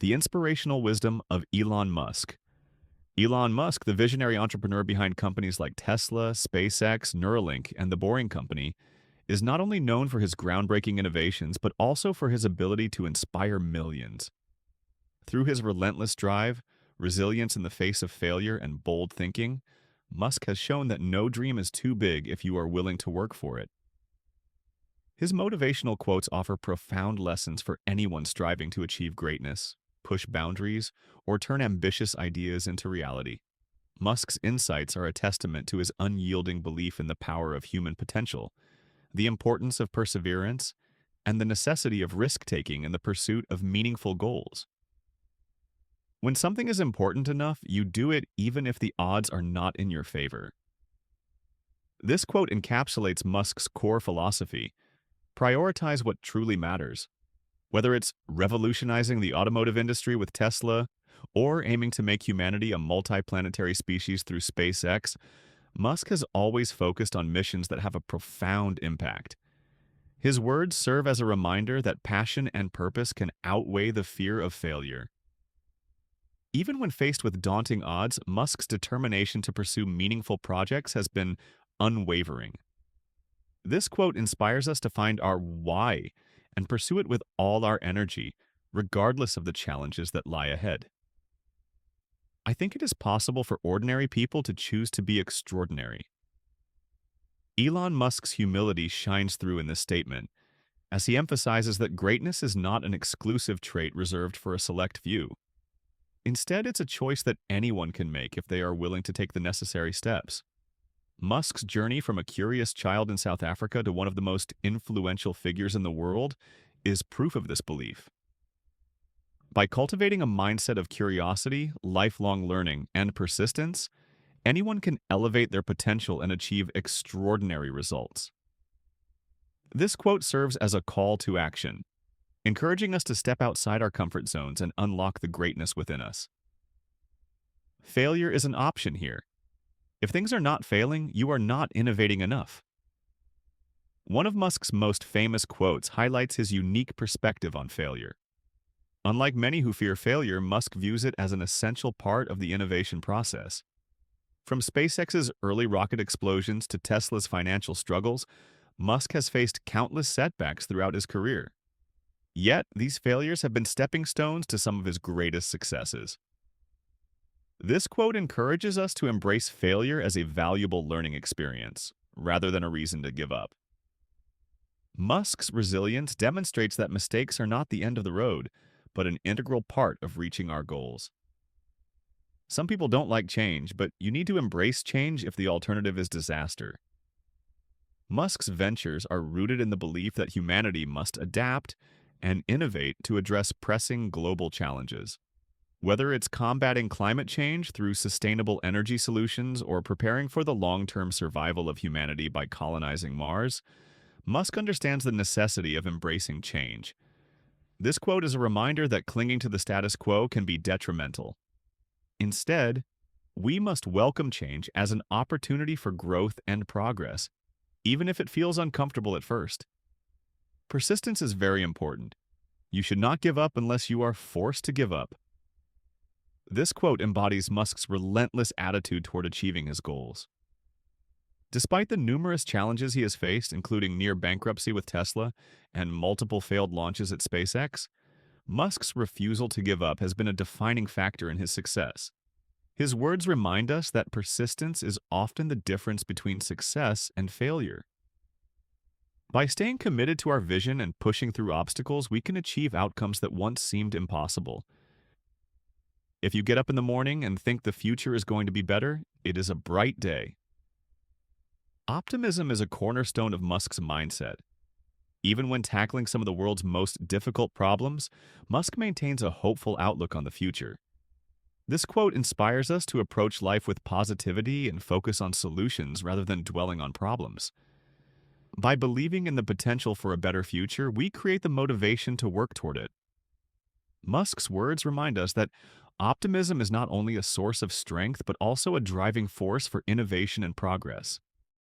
The inspirational wisdom of Elon Musk. Elon Musk, the visionary entrepreneur behind companies like Tesla, SpaceX, Neuralink, and The Boring Company, is not only known for his groundbreaking innovations, but also for his ability to inspire millions. Through his relentless drive, resilience in the face of failure, and bold thinking, Musk has shown that no dream is too big if you are willing to work for it. His motivational quotes offer profound lessons for anyone striving to achieve greatness, push boundaries, or turn ambitious ideas into reality. Musk's insights are a testament to his unyielding belief in the power of human potential, the importance of perseverance, and the necessity of risk-taking in the pursuit of meaningful goals. When something is important enough, you do it even if the odds are not in your favor. This quote encapsulates Musk's core philosophy: prioritize what truly matters. Whether it's revolutionizing the automotive industry with Tesla or aiming to make humanity a multiplanetary species through SpaceX, Musk has always focused on missions that have a profound impact. His words serve as a reminder that passion and purpose can outweigh the fear of failure. Even when faced with daunting odds, Musk's determination to pursue meaningful projects has been unwavering. This quote inspires us to find our why and pursue it with all our energy, regardless of the challenges that lie ahead. I think it is possible for ordinary people to choose to be extraordinary. Elon Musk's humility shines through in this statement, as he emphasizes that greatness is not an exclusive trait reserved for a select few. Instead, it's a choice that anyone can make if they are willing to take the necessary steps. Musk's journey from a curious child in South Africa to one of the most influential figures in the world is proof of this belief. By cultivating a mindset of curiosity, lifelong learning, and persistence, anyone can elevate their potential and achieve extraordinary results. This quote serves as a call to action, encouraging us to step outside our comfort zones and unlock the greatness within us. Failure is an option here. If things are not failing, you are not innovating enough. One of Musk's most famous quotes highlights his unique perspective on failure. Unlike many who fear failure, Musk views it as an essential part of the innovation process. From SpaceX's early rocket explosions to Tesla's financial struggles, Musk has faced countless setbacks throughout his career. Yet, these failures have been stepping stones to some of his greatest successes. This quote encourages us to embrace failure as a valuable learning experience, rather than a reason to give up. Musk's resilience demonstrates that mistakes are not the end of the road, but an integral part of reaching our goals. Some people don't like change, but you need to embrace change if the alternative is disaster. Musk's ventures are rooted in the belief that humanity must adapt and innovate to address pressing global challenges. Whether it's combating climate change through sustainable energy solutions or preparing for the long-term survival of humanity by colonizing Mars, Musk understands the necessity of embracing change. This quote is a reminder that clinging to the status quo can be detrimental. Instead, we must welcome change as an opportunity for growth and progress, even if it feels uncomfortable at first. Persistence is very important. You should not give up unless you are forced to give up. This quote embodies Musk's relentless attitude toward achieving his goals. Despite the numerous challenges he has faced, including near bankruptcy with Tesla and multiple failed launches at SpaceX, Musk's refusal to give up has been a defining factor in his success. His words remind us that persistence is often the difference between success and failure. By staying committed to our vision and pushing through obstacles, we can achieve outcomes that once seemed impossible. If you get up in the morning and think the future is going to be better, it is a bright day. Optimism is a cornerstone of Musk's mindset. Even when tackling some of the world's most difficult problems, Musk maintains a hopeful outlook on the future. This quote inspires us to approach life with positivity and focus on solutions rather than dwelling on problems. By believing in the potential for a better future, we create the motivation to work toward it. Musk's words remind us that optimism is not only a source of strength, but also a driving force for innovation and progress.